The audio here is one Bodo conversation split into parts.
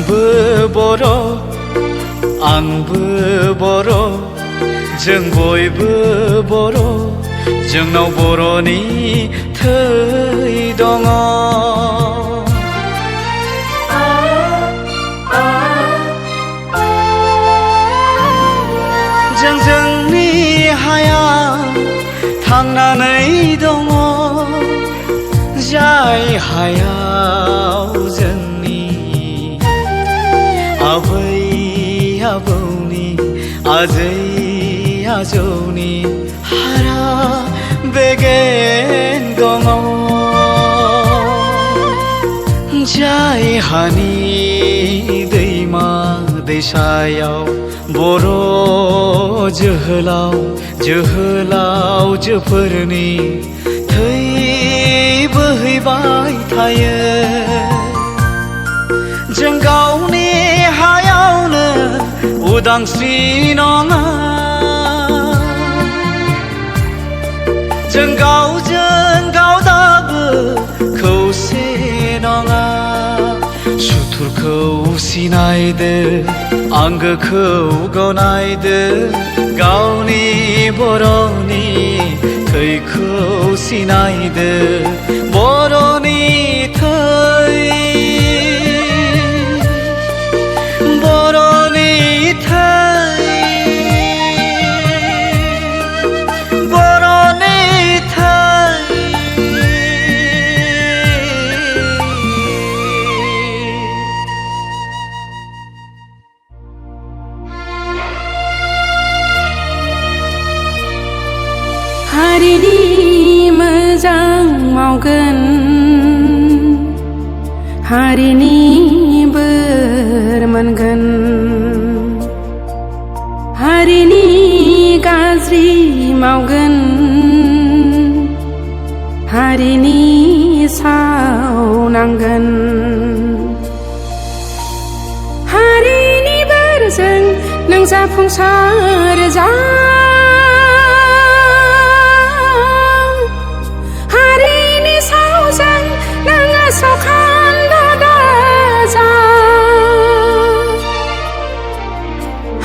नोंबो बर' आंबो बर' जों बयबो बर' जोंनाव बर'नि थै दङ। जों जोंनि हायाव थांनानै दङ, जाय हायाव जोंनि आबै आबौनि आजै आजौनि हारा बेगें दङ। जाय हानि दैमा दैसायाव बर' जोहोलाव जोहोलावजोफोरनि थै बोहैबाय थायो। जों गावनि हायावनो उदांस्रि नङा, जों गावजों गाव दाबो खौसे नङा। सुथुरखौ सिनायदो, आंगोखौ गनायदो, गावनि बर'नि थैखौ सिनायदो। बर'नि थै, बर'नि थै, बर'नि थै। हारिनि मोजां मावगोन, हारिनि बोर मोनगोन। हारिनि गाज्रि मावगोन, हारिनि सावनांगोन। हारिनि बोरजों नों जाफुंसार जा, हारिनि सावजों नों सखान्दा दाजा।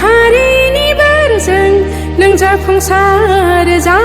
हारिनि बोरजों नों जाफुंसार जा।